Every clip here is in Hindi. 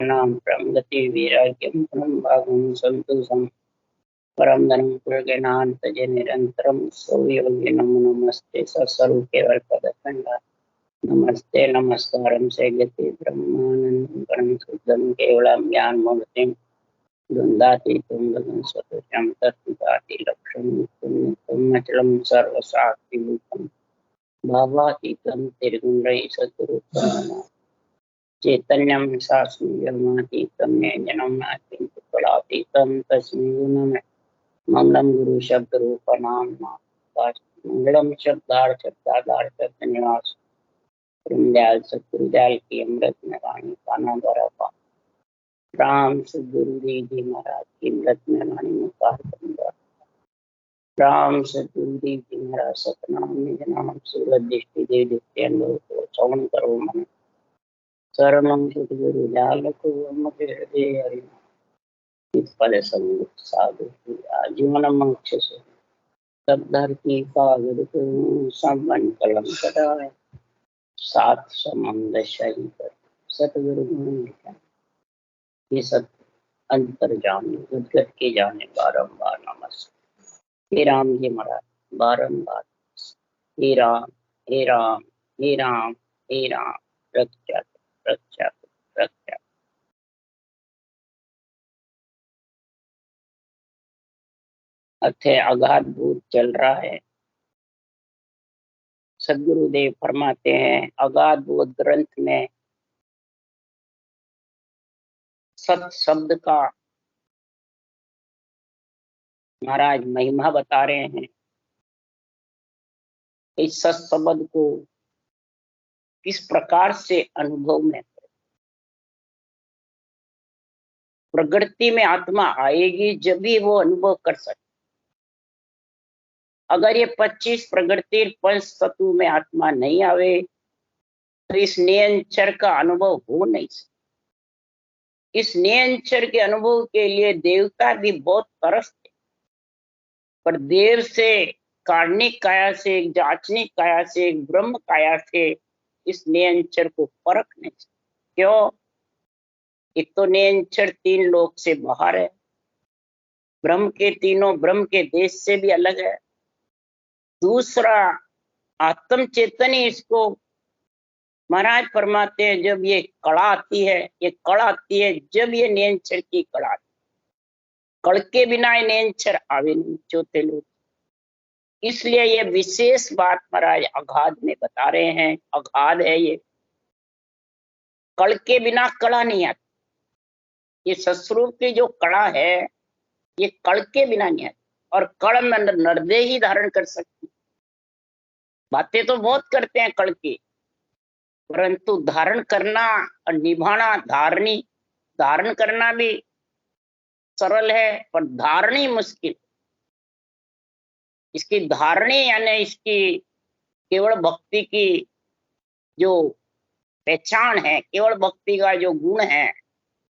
नाम प्रगति वैराग्यम परम भागम संतोषम परम धनम प्रज्ञानांतज निरंतरम सौयोगी नमो नमस्ते सस्वरूप केवल पदखंडा नमस्ते नमस्कारम से गति ब्रह्मानंदं परम शुद्धं केवलम ज्ञान मूर्तिं द्वंद्वातीतं गगन सदृशं तत्त्वति लक्ष्यं पुण्यं सर्वसाक्षिभूतं भावातीतं त्रिगुणरहितं सद्गुरुं चैतन्यं शास्त्रमातीतं ज्ञानं नास्ति कलातीतं तस्मै नमः। मंगलम गुरु शब्द रूप नाम मंगलम शब्दार्थ शब्दार्थ निवास दयाल सतगुरुदयाल की अमृत में वाणी का नाम बराबर राम सदगुरु जी महाराज की अमृत में वाणी में पार राम सदगुरु जी महाराज सतनाम निज नाम सूरज दृष्टि देव दृष्टि अनुभव श्रवण करो मन शरणं सतगुरु दयाल को मत हृदय हरि पद संग साधु जीवन मोक्ष से सब धरती कागज को सब बन कलम कराए सात समंद शही पर सतगुरु गुण लिखा ये सत अंतर जाने उद्गत के जाने बारंबार नमस्ते हे राम जी महाराज बारंबार हे राम हे राम हे राम हे राम रक्षा रक्षा रक्षा अथे अगाध भूत चल रहा है। सदगुरुदेव फरमाते हैं अगाध बोध ग्रंथ में सत शब्द का महाराज महिमा बता रहे हैं। इस सत शब्द को किस प्रकार से अनुभव में प्रकृति में आत्मा आएगी जब भी वो अनुभव कर सकते। अगर ये 25 प्रकृति पंच तत्व में आत्मा नहीं आवे तो इस नियंचर का अनुभव हो नहीं सकता। इस नियंचर के अनुभव के लिए देवता भी बहुत तरसते, पर देव से कार्णिक काया से जाचनिक काया से ब्रह्म काया से इस नियंचर को परख नहीं सकते। क्यों? एक तो नियंचर 3 लोक से बाहर है, ब्रह्म के तीनों ब्रह्म के देश से भी अलग है। दूसरा आत्म चेतन ही इसको महाराज फरमाते हैं जब ये कड़ा आती है, ये कड़ा आती है जब ये नियंचर की कड़ा आती है। कड़ के बिना ये नियंचर आवे नहीं चौथे लोग। इसलिए ये विशेष बात महाराज अगाध में बता रहे हैं। अगाध है ये, कड़ के बिना कड़ा नहीं आती। ये सस्वरूप की जो कड़ा है ये कड़ के बिना नहीं आती, और कड़ में नर्दे ही धारण कर सकती। बातें तो बहुत करते हैं कड़ की, परंतु धारण करना और निभाना, धारण करना भी सरल है पर धारणी मुश्किल। इसकी धारणी यानी इसकी केवल भक्ति की जो पहचान है, केवल भक्ति का जो गुण है,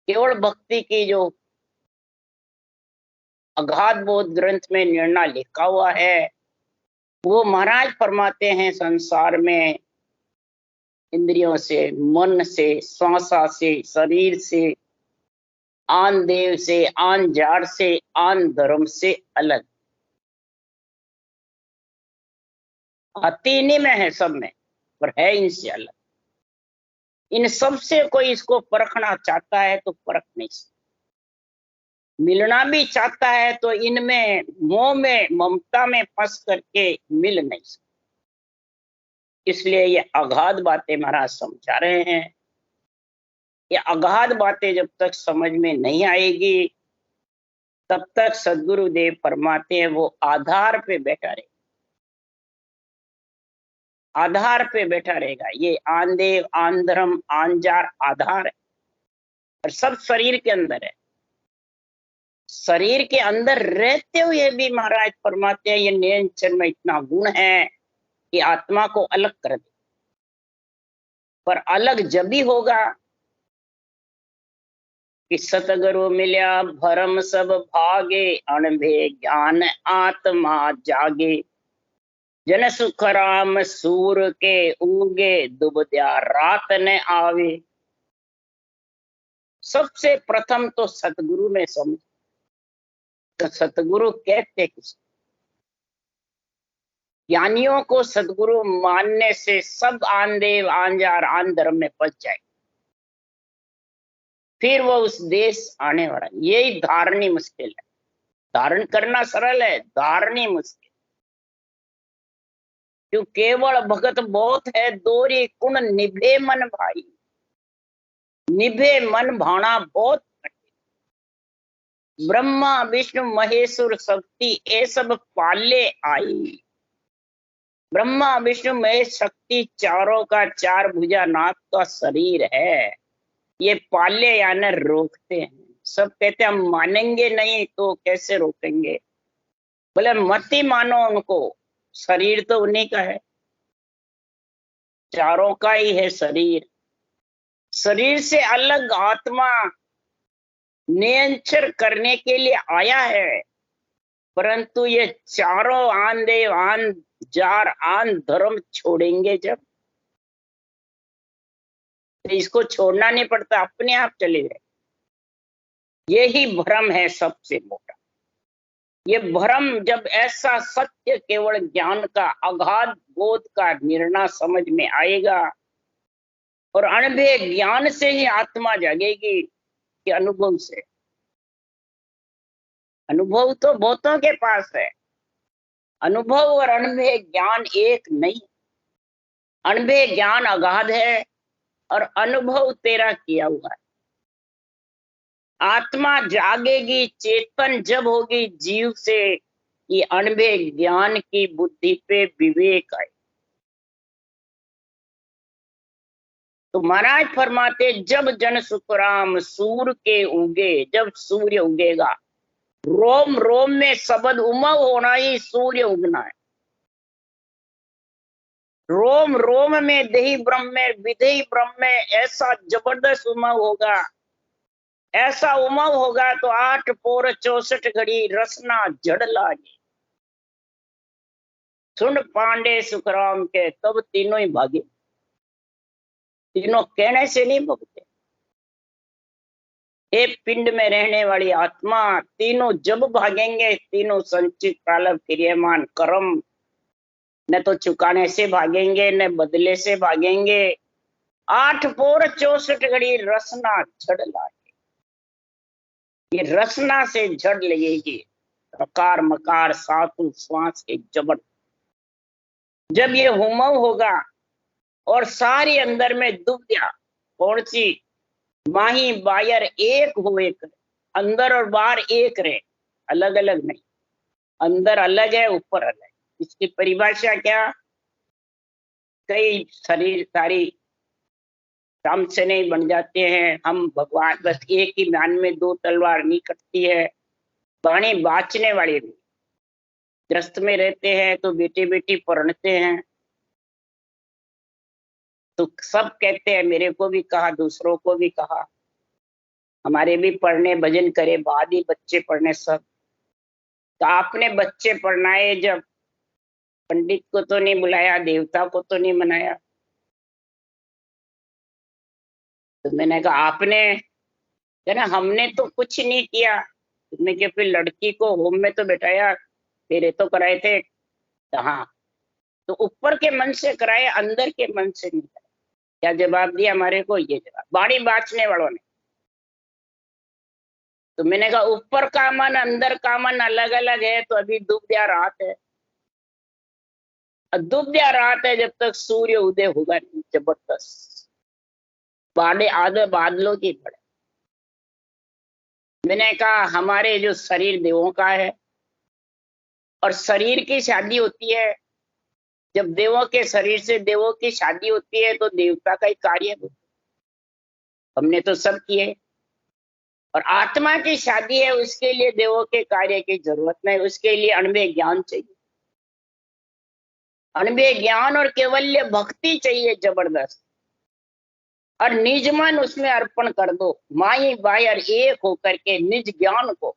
केवल भक्ति की जो अगाध बोध ग्रंथ में निर्णय लिखा हुआ है वो महाराज फरमाते हैं संसार में इंद्रियों से, मन से, श्वासा से, शरीर से, आन देव से, आन जार से, आन धर्म से अलग आती इन्हीं में है, सब में, पर है इनसे अलग। इन सब से कोई इसको परखना चाहता है तो परख नहीं सकता। मिलना भी चाहता है तो इनमें मोह में, ममता में फंस करके मिल नहीं सकता। इसलिए ये अगाध बातें महाराज समझा रहे हैं। ये अगाध बातें जब तक समझ में नहीं आएगी तब तक सदगुरुदेव फरमाते हैं वो आधार पे बैठा रहेगा, आधार पे बैठा रहेगा। ये आन देव, आन धर्म, आन जार आधार है, और सब शरीर के अंदर है। शरीर के अंदर रहते हुए भी महाराज फरमाते हैं ये नियंत्रण में इतना गुण है कि आत्मा को अलग कर दे। पर अलग जब भी होगा कि सतगुरु मिल्या भरम सब भागे, अणभे ज्ञान आत्मा जागे। जन सुख राम सूर के उगे, दुबद्या रात न आवे। सबसे प्रथम तो सतगुरु में समझ। तो सतगुरु कहते किस, ज्ञानियों को सदगुरु मानने से सब आन देव आन जार आन धर्म में पच जाए, फिर वो उस देश आने वाला। यही धारणी मुश्किल है। धारण करना सरल है, धारणी मुश्किल। क्यों केवल भगत बहुत है, दोरी कुण निभे मन भाई। निभे मन भाना बहुत कठिन। ब्रह्मा विष्णु महेश्वर शक्ति ये सब पाले आई। ब्रह्मा विष्णु महेश शक्ति चारों का चार भुजा नाथ का शरीर है। ये पाले यानी रोकते हैं। सब कहते हैं हम मानेंगे नहीं तो कैसे रोकेंगे। बोले मत ही मानो उनको, शरीर तो उन्हीं का है, चारों का ही है शरीर। शरीर से अलग आत्मा नियंत्रण करने के लिए आया है, परंतु ये चारों आन देव आन जार आन धर्म छोड़ेंगे जब, तो इसको छोड़ना नहीं पड़ता, अपने आप चले जाए। यही भ्रम है सबसे मोटा। ये भ्रम जब ऐसा सत्य केवल ज्ञान का अगाध बोध का निर्णय समझ में आएगा, और अनुभव ज्ञान से ही आत्मा जागेगी कि अनुभव से। अनुभव तो बहुतों के पास है, अनुभव और अनुभव ज्ञान एक नहीं। अनुभव ज्ञान अगाध है और अनुभव तेरा किया हुआ है। आत्मा जागेगी, चेतन जब होगी जीव से, ये अनुभव ज्ञान की बुद्धि पे विवेक आए। तो महाराज फरमाते जब जन सुखराम सूर के उगे, जब सूर्य उगेगा, रोम रोम में शब्द उमंग होना ही सूर्य उगना है। रोम रोम में देही ब्रह्म में विधेयी ब्रह्म में ऐसा जबरदस्त उमंग होगा, ऐसा उमंग होगा तो 8 पोर 64 घड़ी रसना जड़ लागे। सुन पांडे सुखराम के तब तीनों ही भागे। तीनों कहने से नहीं भगते। एक पिंड में रहने वाली आत्मा तीनों जब भागेंगे, तीनों संचित प्रारब्ध क्रियमान कर्म न तो चुकाने से भागेंगे न बदले से भागेंगे। 8 पोर 64 घड़ी रसना झड़ लागे। ये रसना से झड़ लगेगी। प्रकार मकार सातु श्वास एक जबर। जब ये हुमव होगा और सारी अंदर में दुविधा, कौन सी, माही बायर एक हो, एक अंदर और बाहर एक रहे, अलग अलग नहीं। अंदर अलग है, ऊपर अलग है। इसकी परिभाषा क्या, कई शरीर सारी राम से नहीं बन जाते हैं हम भगवान, बस एक ही म्यान में 2 तलवार नहीं कटती है। वाणी बाचने वाली नहीं। ग्रस्त में रहते हैं तो बेटे बेटी पढ़ते हैं, तो सब कहते हैं, मेरे को भी कहा दूसरों को भी कहा, हमारे भी पढ़ने भजन करे बाद ही बच्चे पढ़ने सब। तो आपने बच्चे पढ़नाए जब, पंडित को तो नहीं बुलाया, देवता को तो नहीं मनाया। तो मैंने कहा आपने, कहना हमने तो कुछ नहीं किया। तुमने क्या फिर लड़की को होम में तो बैठाया, तेरे तो कराए थे। तो हाँ, तो ऊपर के मन से कराए, अंदर के मन से नहीं कराए। क्या जवाब दिया हमारे को, ये जवाब बाड़ी बांचने वालों ने। तो मैंने कहा ऊपर का मन अंदर का मन अलग अलग है, तो अभी दुबद्या रात है। दुबद्या रात है जब तक सूर्य उदय होगा नहीं। जबरदस्त बाड़े आधे बादलों की पड़े। मैंने कहा हमारे जो शरीर देवों का है, और शरीर की शादी होती है, जब देवों के शरीर से देवों की शादी होती है तो देवता का ही कार्य होता है। हमने तो सब किए। और आत्मा की शादी है, उसके लिए देवों के कार्य की जरूरत नहीं, उसके लिए अणुमेय ज्ञान चाहिए। अणुमेय ज्ञान और केवल्य भक्ति चाहिए जबरदस्त। और निज मन उसमें अर्पण कर दो, माई बायर एक होकर के निज ज्ञान को,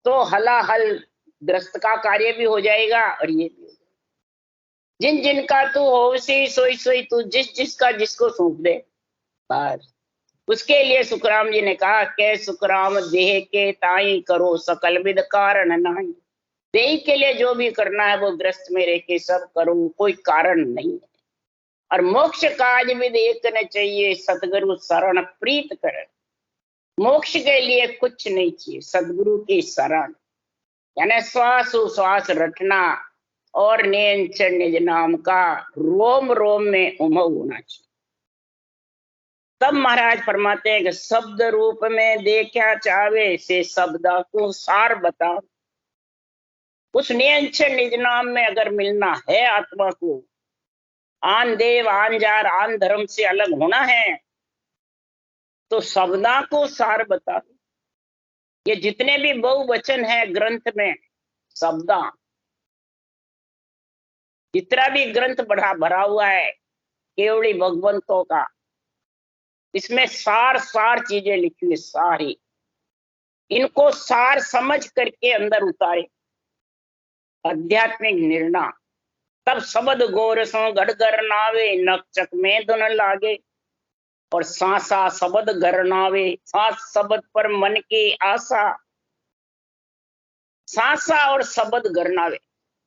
तो हलाहल ग्रस्त का कार्य भी हो जाएगा और ये भी हो जाएगा। जिन जिनका तू होशी सोई सोई, तू जिस जिसका जिसको सौंप दे, बस उसके लिए सुखराम जी ने कहा के सुखराम देह के ताई करो सकल विद कारण नहीं। देह के लिए जो भी करना है वो ग्रस्त में रह के सब करूं, कोई कारण नहीं है। और मोक्ष काज विद एक न चाहिए, सतगुरु शरण प्रीत कर। मोक्ष के लिए कुछ नहीं चाहिए, सदगुरु की शरण, यानी श्वास श्वास रटना और नियंत्रण निज नाम का रोम रोम में उमंग होना चाहिए। तब महाराज फरमाते हैं कि शब्द रूप में देखा चावे से शब्दा को सार बता। उस नियंत्रण निज नाम में अगर मिलना है आत्मा को, आन देव आन जार आन धर्म से अलग होना है, तो शब्दा को सार बता। ये जितने भी बहुवचन है ग्रंथ में, शब्दा, जितना भी ग्रंथ भरा हुआ है केवड़ी भगवंतों का, इसमें सार सार चीजें लिखी हुई, सारी इनको सार समझ करके अंदर उतारे आध्यात्मिक निर्णय। तब शब्द गोर सो गड़गर नावे, नकचक में धुन लागे। और सांसा शब्द गरनावे, सांस शब्द पर मन की आशा। सांसा और शब्द गरनावे,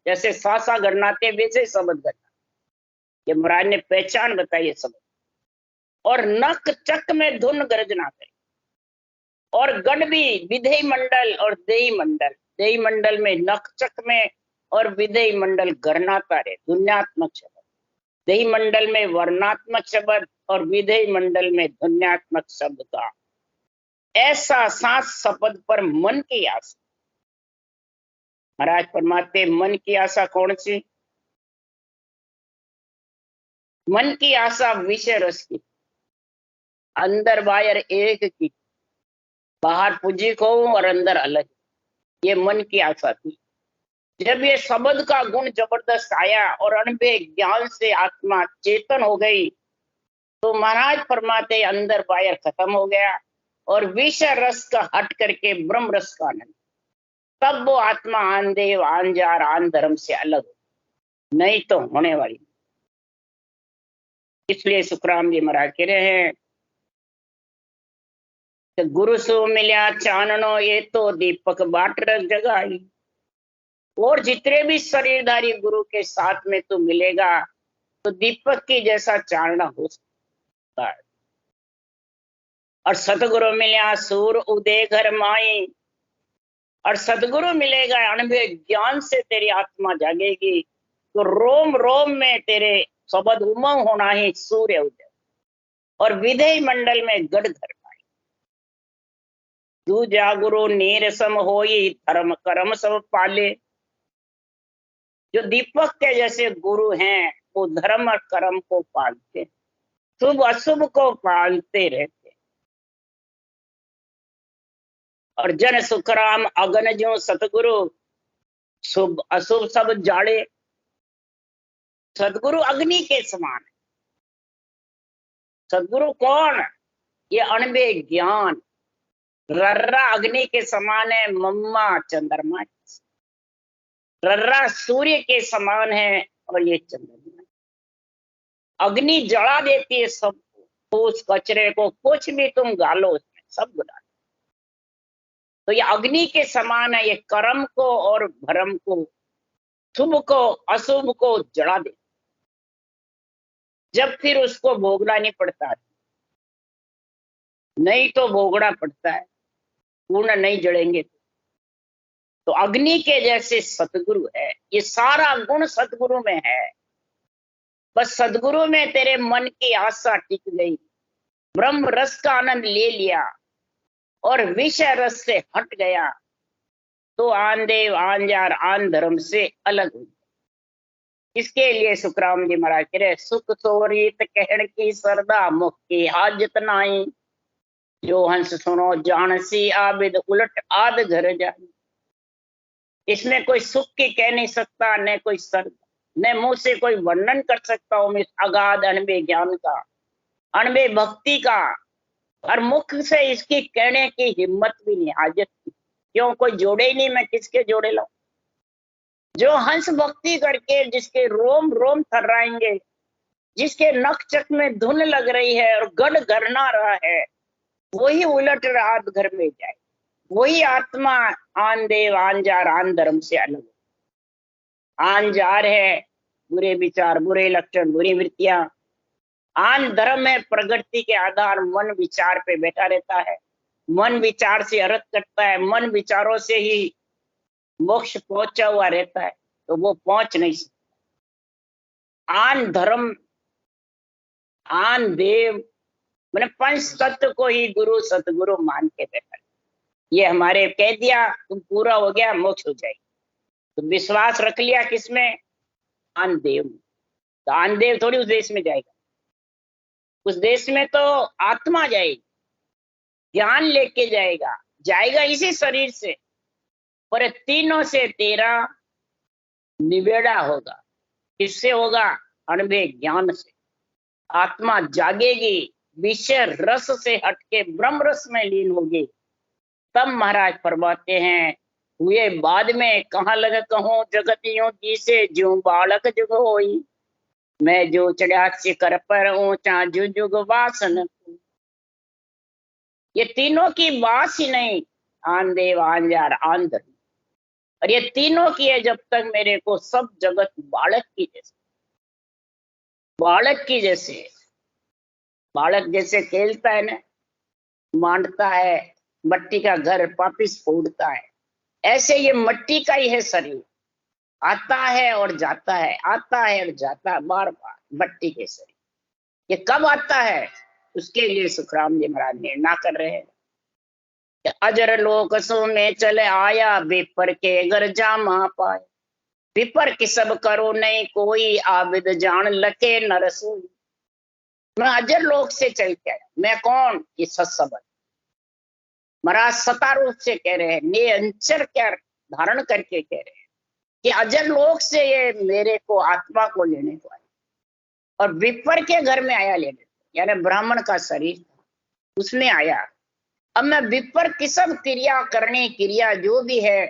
जैसे सांसा गरनाते वैसे शब्द गरना, ये महाराज ने पहचान बताई शब्द। और नक चक में धुन गर्जना करे। और गढ़ भी विधेय मंडल और देही मंडल, देही मंडल में नक चक में और विधेय मंडल गरनाता रहे, धुन्यात्मक शब्द। देही मंडल में वर्णात्मक शब्द और विधेय मंडल में ध्वन्यात्मक शब्द का ऐसा सांस शब्द पर मन की आशा। महाराज फरमाते मन की आशा कौन सी? मन की आशा विषय रस की, अंदर बाहर एक की, बाहर पूजी को और अंदर अलग, ये मन की आशा थी। जब ये शब्द का गुण जबरदस्त आया और अनुभव ज्ञान से आत्मा चेतन हो गई, तो महाराज फरमाते अंदर बाहर खत्म हो गया और विषय रस का हट करके ब्रह्म रस का आनंद। तब वो आत्मा आन देव आन जार आन धर्म से अलग, नहीं तो होने वाली। इसलिए सुखराम जी महाराज कह रहे हैं कि गुरु सो मिल्या चाननो, ये तो दीपक बाट रख जगाई। और जितने भी शरीरधारी गुरु के साथ में तू मिलेगा तो दीपक की जैसा चानना हो सकता है। और सतगुरु मिल्या सूर उदय घर माई, और सदगुरु मिलेगा अनुभव ज्ञान से तेरी आत्मा जागेगी, तो रोम रोम में तेरे शब्द उमंग होना ही सूर्य उदय। और विधेय मंडल में गढ़ घर पाई। तू जागुरु नीर सम होई, धर्म कर्म सब पाले। जो दीपक के जैसे गुरु हैं वो धर्म और कर्म को पालते, शुभ अशुभ को पालते रहते। और जन सुखराम अगन जो सतगुरु, शुभ अशुभ सब जाड़े। सदगुरु अग्नि के समान है। सदगुरु कौन? ये अणबे ज्ञान। रर्रा अग्नि के समान है, मम्मा चंद्रमा। रर्रा सूर्य के समान है और ये चंद्रमा। अग्नि जला देती है सबको, तो उस कचरे को कुछ भी तुम गालो उसमें सब बुला। तो ये अग्नि के समान है, ये कर्म को और भरम को, शुभ को अशुभ को जला दे। जब फिर उसको भोगना नहीं पड़ता, नहीं तो भोगना पड़ता है, पूर्ण नहीं जड़ेंगे। तो अग्नि के जैसे सतगुरु है, ये सारा गुण सतगुरु में है। बस सदगुरु में तेरे मन की आशा टिक गई, ब्रह्म रस का आनंद ले लिया और विषय रस से हट गया, तो आन देव आन जार आन धर्म से अलग हुई। इसके लिए सुखराम जी महाराज कह रहे, सुख सोरीत कहण की सरदा, मुख की हाजत नाई। जो हंस सुनो जानसी आबिद, उलट आद घर जाए। इसमें कोई सुख की कह नहीं सकता, न कोई सर्द, न मुंह से कोई वर्णन कर सकता हूं इस अगाध अनबे ज्ञान का, अनबे भक्ति का। और मुख से इसकी कहने की हिम्मत भी नहीं, हाजत की। क्यों? कोई जोड़े ही नहीं, मैं किसके जोड़े लाऊं? जो हंस भक्ति करके जिसके रोम रोम थर्राएंगे, जिसके नख चक में धुन लग रही है और गढ़ गरना रहा है, वही उलट रात घर में जाए। वही आत्मा आन देव आन जार आन धर्म से अलग। आन जार है बुरे विचार, बुरे लक्षण, बुरी वृत्तियां। आन धर्म है प्रगति के आधार, मन विचार पे बैठा रहता है, मन विचार से अर्थ करता है, मन विचारों से ही मोक्ष पहुंचा हुआ रहता है, तो वो पहुंच नहीं सकता। आन धर्म आन देव मैंने पंच तत्व को ही गुरु सतगुरु मान के बैठा। ये हमारे कह दिया तुम पूरा हो गया, मोक्ष हो जाएगी। तो विश्वास रख लिया किसमें? आन देव। तो आन देव थोड़ी उस देश में जाएगा, उस देश में तो आत्मा जाएगी, ज्ञान लेके जाएगा, जाएगा इसी शरीर से, पर तीनों से तेरा निबेड़ा होगा। किससे होगा? अनुभव ज्ञान से। आत्मा जागेगी, विषय रस से हटके ब्रह्म रस में लीन होगी। तब महाराज फरमाते हैं, हुए बाद में कहाँ लगे कहूं जगतियों की से ज्यों बालक जुग होई, मैं जो चढ़ा शिखर पर ऊंचा जुग वासन। ये तीनों की बात ही नहीं, आन देव आन जार आन धर्म। और ये तीनों की है जब तक मेरे को सब जगत बालक की जैसे, बालक की जैसे, बालक जैसे खेलता है ना, मांडता है, मट्टी का घर वापिस फोड़ता है, ऐसे ये मट्टी का ही है शरीर। आता है और जाता है, आता है और जाता है, बार बार मट्टी के शरीर। ये कब आता है? उसके लिए सुखराम जी महाराज निर्णय कर रहे हैं। अजर लोक सो में चले आया, विपर के घर जामा पाए, विपर की सब करो नहीं कोई, आबिद जान लके नर सोई। मैं अजर लोक से चल के आया। मैं कौन? ये सत्सबंध महाराज सता रूप से कह रहे हैं, निरंतर क्या धारण करके कह रहे हैं कि अजर लोक से ये मेरे को आत्मा को लेने को आया, और विपर के घर में आया लेने, यानी ब्राह्मण का शरीर उसमें आया। अब मैं विपर की सब क्रिया करनी, क्रिया जो भी है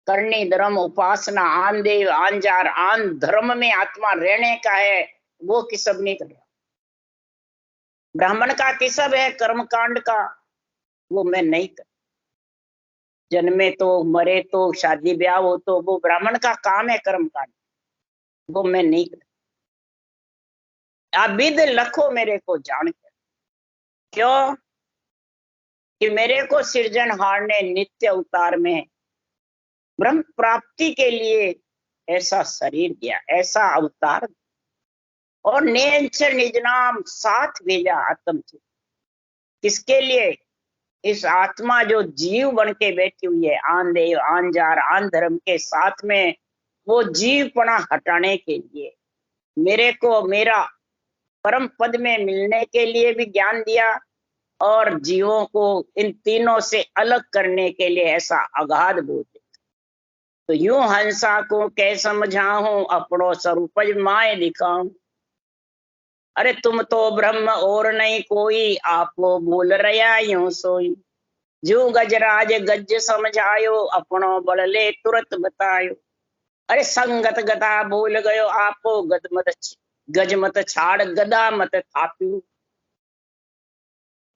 करनी, धर्म उपासना आन देव आन जार आन धर्म में आत्मा रहने का है, वो किसब नहीं कर रहा। ब्राह्मण का किसब है कर्म कांड का, वो मैं नहीं कर। जन्मे तो मरे तो शादी ब्याह हो तो वो ब्राह्मण का काम है कर्म कांड, वो मैं नहीं कर। आप विद लखो मेरे को जान कर। क्यों? कि मेरे को सृजनहार ने नित्य अवतार में ब्रह्म प्राप्ति के लिए ऐसा शरीर दिया, ऐसा अवतार, और नेचर निज नाम साथ भेजा आत्म से। किसके लिए? इस आत्मा जो जीव बन के बैठी हुई है, आन देव आन जार आन धर्म के साथ में, वो जीवपना हटाने के लिए, मेरे को मेरा परम पद में मिलने के लिए भी ज्ञान दिया, और जीवों को इन तीनों से अलग करने के लिए ऐसा अगाध बोध। तो यूं हंसा को कै समझाऊं, अपनो स्वरूप माए दिखाऊं। अरे तुम तो ब्रह्म और नहीं कोई, आपो बोल रहा यूं सोई। जो गजराज गज समझायो, अपनो बल ले तुरंत बतायो। अरे संगत गदा बोल गयो आपो, गज मत छाड़ गदा मत थाप्यू।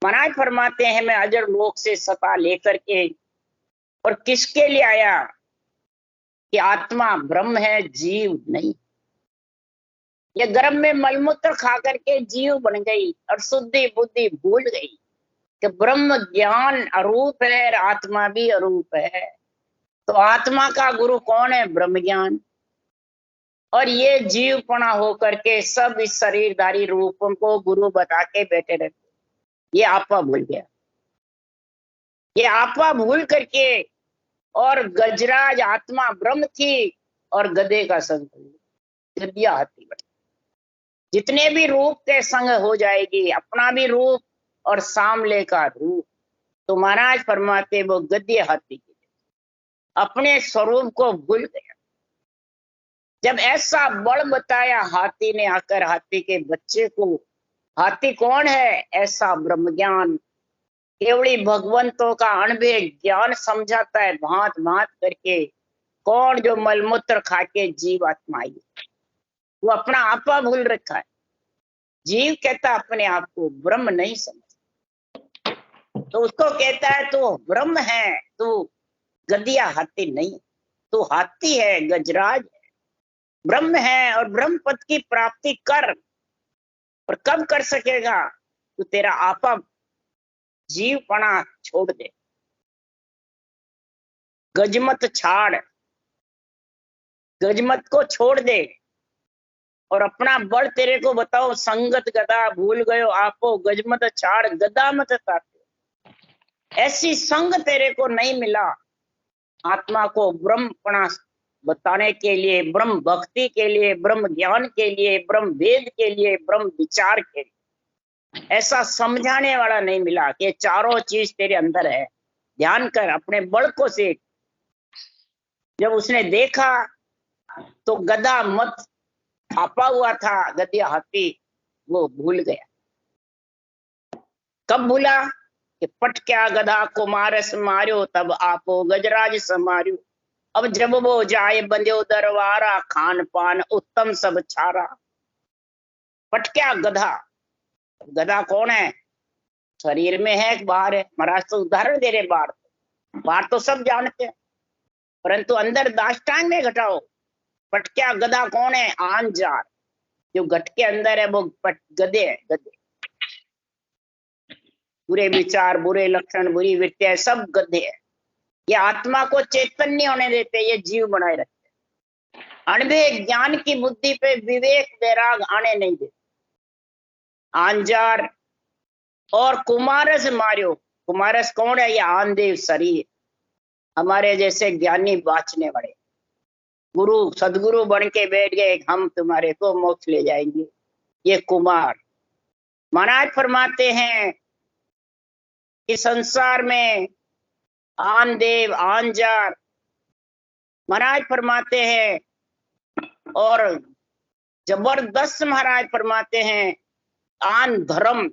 महाराज फरमाते हैं, मैं अजर लोक से सता लेकर के, और किसके लिए आया? कि आत्मा ब्रह्म है, जीव नहीं। ये गर्भ में मलमूत्र खा करके जीव बन गई और शुद्धि बुद्धि भूल गई कि ब्रह्म ज्ञान अरूप है और आत्मा भी अरूप है। तो आत्मा का गुरु कौन है? ब्रह्म ज्ञान। और ये जीवपना होकर के सब इस शरीरधारी रूपों को गुरु बता के बैठे रहते। ये आपा भूल गया, ये आपा भूल करके, और गजराज आत्मा ब्रह्म थी और गधे का संग, गदिया हाथी बन, जितने भी रूप के संग हो जाएगी, अपना भी रूप और सामले का रूप। तो महाराज फरमाते वो गद्य हाथी के अपने स्वरूप को भूल गया। जब ऐसा बड़ बताया हाथी ने आकर हाथी के बच्चे को, हाथी कौन है? ऐसा ब्रह्म ज्ञान केवली भगवंतों का अनुभव ज्ञान समझाता है, भांत भांत करके। कौन? जो मलमूत्र खा के जीव आत्मा आई, वो अपना आपा भूल रखा है। जीव कहता अपने आप को ब्रह्म नहीं समझ। तो उसको कहता है तू ब्रह्म है, तू गधिया हाथी नहीं, तू हाथी है, गजराज है, ब्रह्म है और ब्रह्म पद की प्राप्ति कर। और कब कर सकेगा? तू तेरा आपा जीवपना छोड़ दे, गजमत छाड़, गजमत को छोड़ दे और अपना बल तेरे को बताओ। संगत गदा भूल गयो आपो, गजमत छाड़ गदा मत ताते। ऐसी संग तेरे को नहीं मिला आत्मा को ब्रह्मपना बताने के लिए, ब्रह्म भक्ति के लिए, ब्रह्म ज्ञान के लिए, ब्रह्म वेद के लिए, ब्रह्म विचार के लिए। ऐसा समझाने वाला नहीं मिला कि चारों चीज तेरे अंदर है। ध्यान कर, अपने बल को सीख। जब उसने देखा तो गदा मत छापा हुआ था, गधिया हाथी, वो भूल गया। कब भूला? कि पटक्या गधा को मारस मार्यो, तब आपो गजराज समार्यो। अब जब वो जाए बंध्यो दरबारा, खान पान उत्तम सब छारा। पटक्या गधा, गधा कौन है? शरीर में है कि बाहर है? महाराज तो उदाहरण दे रहे, बाहर बाहर तो सब जानते हैं, परंतु अंदर दाष्टांग में घटाओ। पटक्या गधा कौन है? आन जार, जो घट के अंदर है वो गधे है, गधे। बुरे विचार, बुरे लक्षण, बुरी वृत्तियां सब गधे है। ये आत्मा को चैतन्य होने देते, ये जीव बनाए रखते। अनबे ज्ञान की बुद्धि पे विवेक वैराग आने नहीं देते। आंजार और कुमारस मार्यो। कुमारस कौन है? ये आनदेव शरीर, हमारे जैसे ज्ञानी बाचने वाले। गुरु सदगुरु बन के बैठ गए, हम तुम्हारे को मोक्ष ले जाएंगे, ये कुमार। महाराज फरमाते हैं कि संसार में आन देव आनजार, महाराज फरमाते हैं, और जबरदस्त महाराज फरमाते हैं आन धर्म।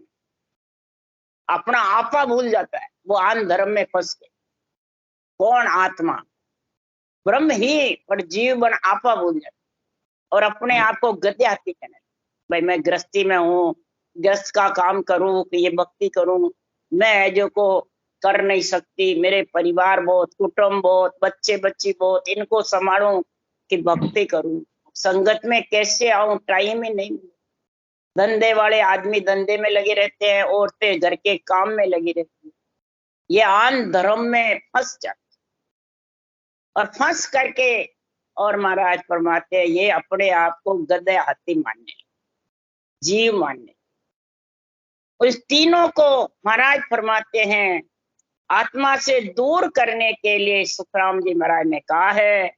अपना आपा भूल जाता है वो, आन धर्म में फंस के। कौन? आत्मा, ब्रह्म ही, पर जीव बन आपा भूल जाता और अपने आप को गद्य हाथी कहने। भाई मैं गृहस्थी में हूँ, गृहस्थ का काम करूं कि ये भक्ति करूं, मैं जो को कर नहीं सकती, मेरे परिवार बहुत, कुटुंब बहुत, बच्चे बच्ची बहुत, इनको संभालूं कि भक्ति करूं। संगत में कैसे आऊं? टाइम ही नहीं। धंधे वाले आदमी धंधे में लगे रहते हैं, औरतें घर के काम में लगी रहती है। ये आन धर्म में फंस जाते और फंस करके, और महाराज फरमाते हैं ये अपने आप को गधे हाथी मानने, जीव मानने। इस तीनों को महाराज फरमाते हैं आत्मा से दूर करने के लिए सुखराम जी महाराज ने कहा है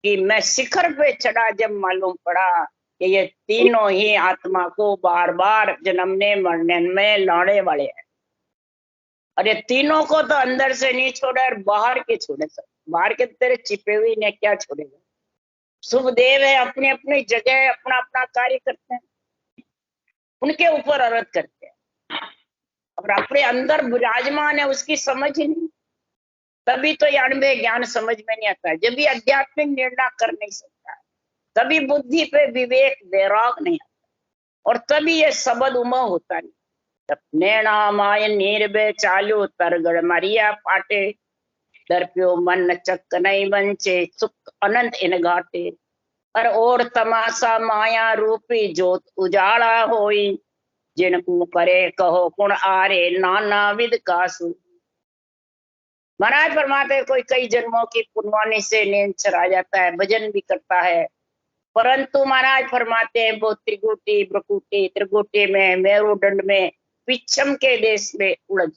कि मैं शिखर पे चढ़ा जब मालूम पड़ा कि ये तीनों ही आत्मा को बार बार जन्मने मरने में लाने वाले हैं। और ये तीनों को तो अंदर से नहीं छोड़े और बाहर के छोड़े सब। बाहर के तेरे छिपे हुए ने क्या छोड़ेगा? शुभदेव है, अपनी अपनी जगह अपना अपना कार्य करते हैं, उनके ऊपर अर्थ करते हैं, और अपने अंदर विराजमान है उसकी समझ ही नहीं। तभी तो अणुभव ज्ञान समझ में नहीं आता है, जब भी आध्यात्मिक निर्णय कर नहीं सकता है, तभी बुद्धि पे विवेक वैराग नहीं आता, और तभी ये सबद उमा होता नहीं। नैना माय निर्भय चालू तरगड़ मरिया पाटे, दर्प्यो मन चक नहीं बंचे सुख अनंत इन घाटे। और तमाशा माया रूपी जोत उजाड़ा होई, जिनको करे कहो गुण आरे नाना विद कासु। महाराज फरमाते कोई कई जन्मों की पुण्यवानी से नींद चला जाता है, भजन भी करता है, परंतु महाराज फरमाते हैं वो त्रिगुटी ब्रकुटी त्रिगुटी में मेरुदंड में पिछम के देश में उलझ,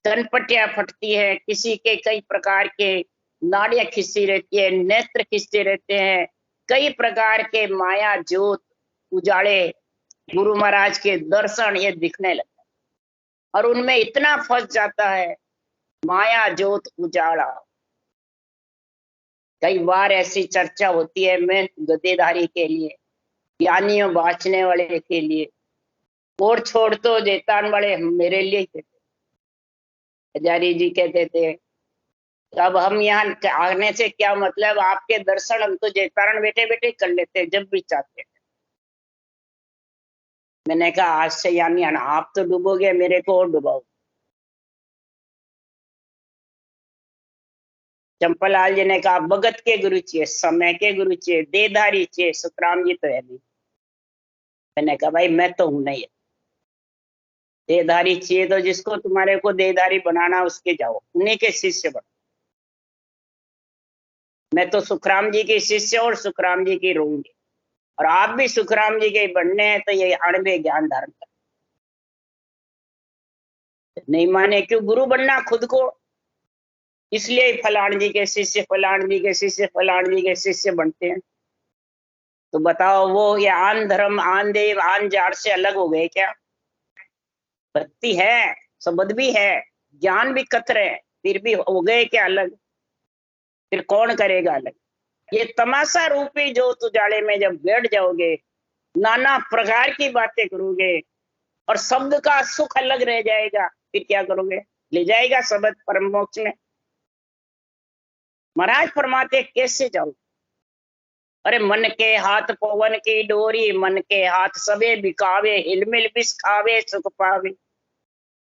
तनपटिया फटती है, किसी के कई प्रकार के नाड़ियां खिंची रहती है, नेत्र खिंचते रहते हैं, कई प्रकार के माया ज्योत उजाड़े गुरु महाराज के दर्शन ये दिखने लगता है, और उनमें इतना फंस जाता है माया ज्योत उजाड़ा। कई बार ऐसी चर्चा होती है, मैं गदेधारी के लिए, ज्ञानियों बाँचने वाले के लिए, और छोड़ तो जैतान वाले मेरे लिए कहते। हजारी जी कहते थे अब हम यहाँ आने से क्या मतलब, आपके दर्शन हम तो जैतारण बैठे बैठे कर लेते जब भी चाहते हैं। मैंने कहा आज से यानी आप तो डूबोगे, मेरे को और डुबाओ। चंपालाल जी ने कहा भगत के गुरु चाहिए, समय के गुरु चाहिए, देधारी चाहिए, सुखराम जी तो है नहीं। मैंने कहा भाई मैं तो हूं नहीं, देधारी चाहिए तो जिसको तुम्हारे को देधारी बनाना उसके जाओ, उन्हीं के शिष्य बनो। मैं तो सुखराम जी के शिष्य और सुखराम जी की रहूंगी, और आप भी सुखराम जी के बनने हैं तो ये अणबे ज्ञान धारण कर। नहीं माने क्यों गुरु बनना खुद को, इसलिए फलान जी के शिष्य, फलान जी के शिष्य, फलान जी के शिष्य बनते हैं। तो बताओ वो ये आन धर्म, आन देव, आन जाट से अलग हो गए क्या? भक्ति है, सबद भी है, ज्ञान भी कतर है, फिर भी हो गए क्या अलग? फिर कौन करेगा अलग? ये तमाशा रूपी जो उजाले में जब बैठ जाओगे, नाना प्रकार की बातें करोगे और शब्द का सुख अलग रह जाएगा, फिर क्या करोगे? ले जाएगा शब्द परम मोक्ष में? महाराज फरमाते कैसे जाओ? अरे मन के हाथ पवन की डोरी, मन के हाथ सबे बिकावे, हिलमिल बिस खावे सुख पावे।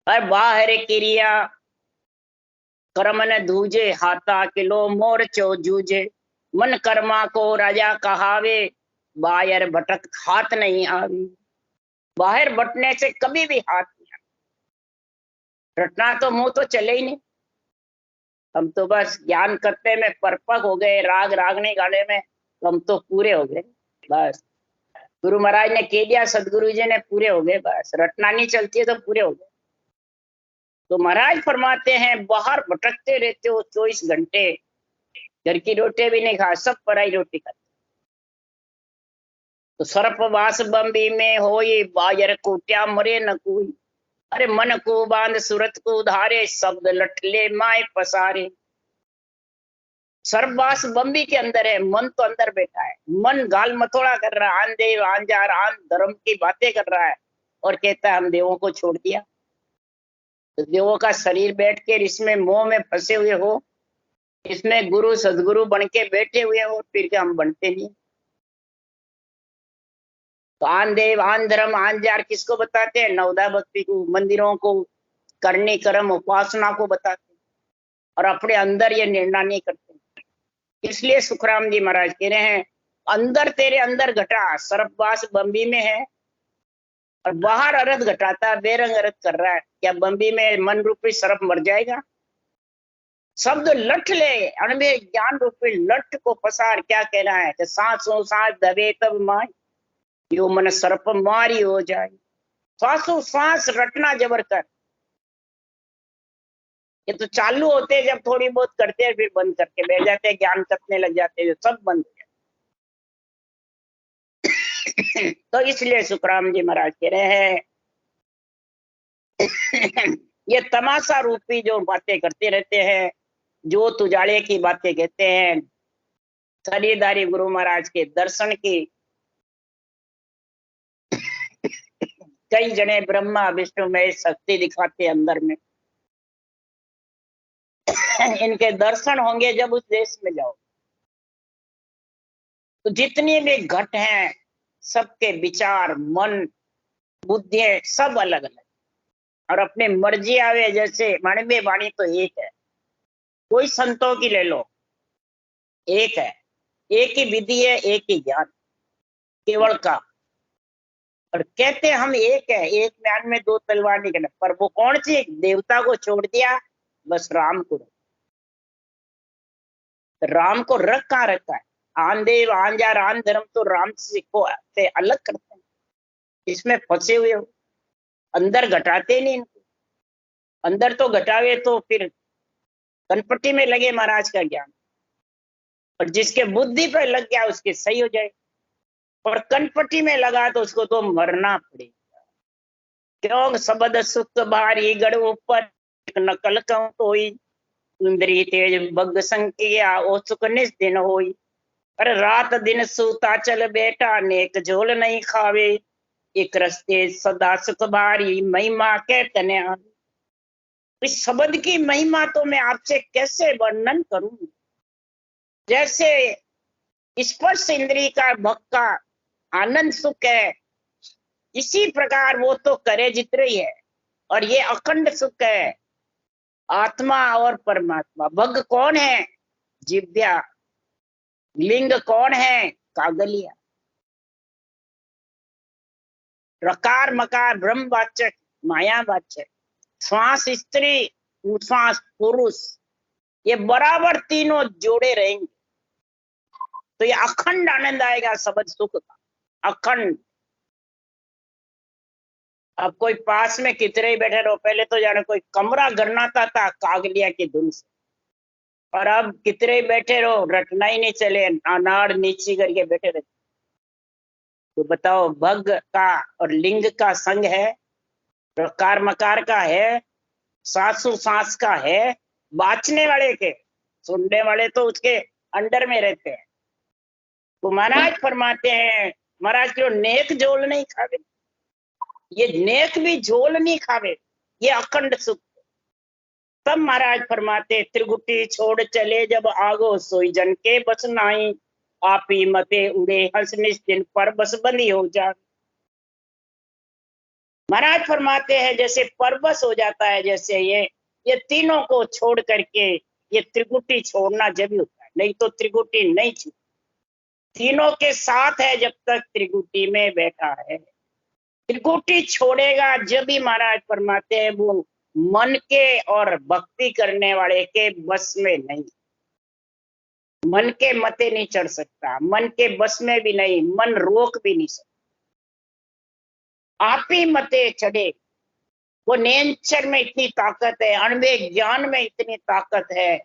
अरे बाहर क्रिया कर्म न धूजे, हाथा किलो मोर चो जूझे। मन कर्मा को राजा कहावे, बाहर भटक हाथ नहीं आवे। बाहर बटने से कभी भी हाथ नहीं आवे। रटना तो मुंह तो चले ही नहीं। हम तो बस ज्ञान करते में परपक हो गए, राग रागने गाने में हम तो पूरे हो गए बस। गुरु महाराज ने कह दिया, सदगुरु जी ने पूरे हो गए बस। रटना नहीं चलती है तो पूरे हो गए। तो महाराज फरमाते हैं बाहर भटकते रहते हो 24 घंटे, घर की रोटी भी नहीं खा, सब पराई रोटी खाते। तो सर्पवास बम्बी में होई, बायर कुटिया मरे न कोई। अरे मन को बांध सूरत को उधारे, शब्द लठले माए पसारे। सर्पवास बम्बी के अंदर है, मन तो अंदर बैठा है। मन गाल मथोड़ा कर रहा है, आन देव आन जार आन धर्म की बातें कर रहा है, और कहता है हम देवों को छोड़ दिया। तो देवों का शरीर बैठ के इसमें मोह में फंसे हुए हो, इसमें गुरु सदगुरु बन के बैठे हुए हो, फिर क्या हम बनते नहीं? तो आन देव आन धर्म आन जार किसको बताते हैं? नवदा भक्ति को, मंदिरों को, करनी कर्म उपासना को बताते हैं, और अपने अंदर ये निर्णय नहीं करते। इसलिए सुखराम जी महाराज कह रहे हैं अंदर तेरे अंदर घटा सर्पवास बम्बी में है, और बाहर अरथ घटाता बेरंग अरथ कर रहा है। क्या बम्बी में मन रूपी सर्प मर जाएगा? शब्द लठ ले, अणबे ज्ञान रूपी लठ को पसार। क्या कह रहा है कि सांसों सांस दबे तब माय, यो मन सर्प मारी हो जाए। सांसों सांस रटना जबर कर। ये तो चालू होते हैं, जब थोड़ी बहुत करते हैं फिर बंद करके बैठ जाते हैं, ज्ञान करने लग जाते हैं, सब बंद हो जाते। तो इसलिए सुखराम जी महाराज कह रहे हैं ये तमाशा रूपी जो बातें करते रहते हैं, जो तुजाले की बातें कहते हैं, शरीरधारी गुरु महाराज के दर्शन की, कई जने ब्रह्मा विष्णु में शक्ति दिखाते अंदर में। इनके दर्शन होंगे जब उस देश में जाओ। तो जितनी भी घट हैं, सबके विचार मन बुद्धि सब अलग अलग, और अपनी मर्जी आवे जैसे मणबे वाणी तो एक है। कोई संतों की ले लो, एक है, एक ही विधि है, एक ही ज्ञान केवल का। और कहते हैं हम एक है, एक म्यान में दो तलवार नहीं करना। पर वो कौन सी देवता को छोड़ दिया, बस राम को। राम को रख कहाँ रखा है? आन देव आन जार आन धर्म तो राम से अलग करते हैं। इसमें फंसे हुए हो, अंदर घटाते नहीं इनको। अंदर तो घटावे तो फिर कनपट्टी में लगे महाराज का ज्ञान, और जिसके बुद्धि पर लग गया उसके सही हो जाए, और कनपट्टी में लगा तो उसको तो मरना पड़ेगा। क्यों सबद सुख भारी गढ़ ऊपर, नकल क्यों कोई, इंद्री तेज बग संकिया ओ सुख निस्दिन होई। अरे रात दिन सूता चल बेटा, नेक झोल नहीं खावे, एक रस्ते सदा सुख भारी, महिमा के तने। इस शब्द की महिमा तो मैं आपसे कैसे वर्णन करूं। जैसे स्पर्श इंद्री का भक्का आनंद सुख है, इसी प्रकार वो तो करे जितने ही है, और ये अखंड सुख है। आत्मा और परमात्मा। भग कौन है? जिव्या। लिंग कौन है? कागलिया। रकार मकार ब्रह्मवाचक मायावाचक। श्वास स्त्री श्वास पुरुष, ये बराबर तीनों जोड़े रहेंगे तो ये अखंड आनंद आएगा, सबद सुख का अखंड। अब कोई पास में कितने ही बैठे रहो, पहले तो जाने कोई कमरा गरनाता था कागलिया की धुन से, और अब कितने ही बैठे रहो रटना ही नहीं चले, अनाड़ नीची करके बैठे रहते। तो बताओ, भग का और लिंग का संग है, प्रकार मकार का है, सासु सांस का है, बाचने वाले के, सुनने वाले तो उसके अंडर में रहते हैं। तो महाराज फरमाते हैं, महाराज क्यों नेक झोल नहीं खावे, ये नेक भी झोल नहीं खावे, ये अखंड सुख। तब महाराज फरमाते, त्रिगुटी छोड़ चले जब आगो सोई जन के बस नाई, आप ही मते उड़े हंस निश्चिन पर बस बंदी हो जा। महाराज फरमाते हैं जैसे परबस हो जाता है, जैसे ये तीनों को छोड़ करके, ये त्रिगुटी छोड़ना जब होता है, नहीं तो त्रिगुटी नहीं छूट। तीनों के साथ है जब तक त्रिगुटी में बैठा है। त्रिगुटी छोड़ेगा जब भी महाराज फरमाते हैं वो मन के और भक्ति करने वाले के बस में नहीं। मन के मते नहीं चढ़ सकता, मन के बस में भी नहीं, मन रोक भी नहीं सकता। आप ही मते चढ़े। वो नेचर में इतनी ताकत है, अणवे ज्ञान में इतनी ताकत है,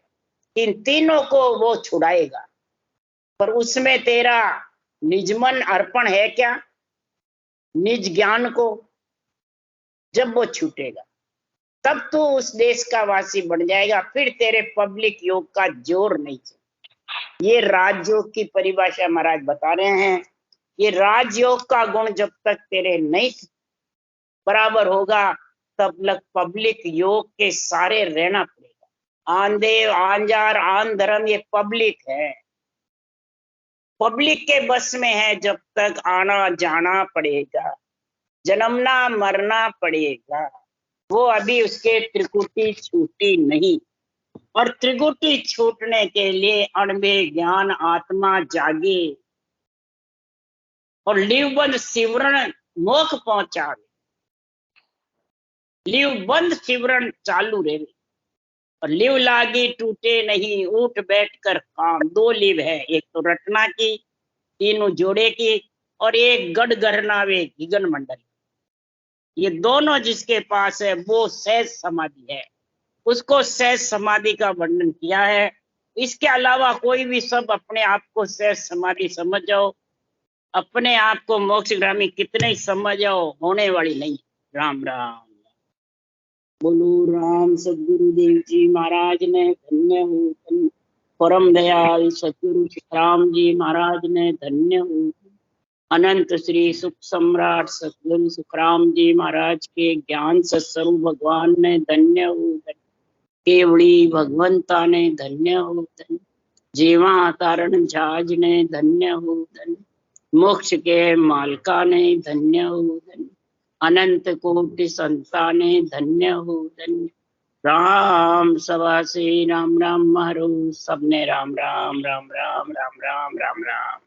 इन तीनों को वो छुड़ाएगा। पर उसमें तेरा निजमन अर्पण है क्या? निज ज्ञान को जब वो छूटेगा तब तू उस देश का वासी बन जाएगा, फिर तेरे पब्लिक योग का जोर नहीं चलेगा। ये राजयोग की परिभाषा महाराज बता रहे हैं। ये राजयोग का गुण जब तक तेरे नहीं बराबर होगा तब तक पब्लिक योग के सारे रहना पड़ेगा। आंदेव आंजार आन धर्म ये पब्लिक है, पब्लिक के बस में है, जब तक आना जाना पड़ेगा, जन्मना मरना पड़ेगा। वो अभी उसके त्रिकुटी छूटी नहीं, और त्रिकुटी छूटने के लिए अणबे ज्ञान आत्मा जागे और लिवबंद सिवरण मोक्ष पहुंचावे। लिवबंद सिवरण चालू रहे, और लिव लागी टूटे नहीं, उठ बैठ कर काम। दो लिव है, एक तो रटना की, तीनों जोड़े की, और एक गढ़ गहनावे गिगन मंडल। ये दोनों जिसके पास है वो सहज समाधि है, उसको सहज समाधि का वर्णन किया है। इसके अलावा कोई भी सब अपने आप को सहज समाधि समझ जाओ, अपने आप को मोक्षगामी कितने ही समझ जाओ, होने वाली नहीं। राम राम बोलो। राम सदगुरुदेव जी महाराज ने धन्य हो, परम दयाल सतगुरु राम जी महाराज ने धन्य हो। अनंत श्री सुख सम्राट सतगुरु सुखराम जी महाराज के ज्ञान सत्स्वरूप भगवान ने धन्य हो, केवड़ी भगवंता ने धन्य हो, जीवा तारण झाज ने धन्य हो, मोक्ष के मालका ने धन्य हो, अनंत कोटि संता ने धन्य हो, राम सभा से राम राम मारो, सबने राम राम राम राम राम राम राम राम।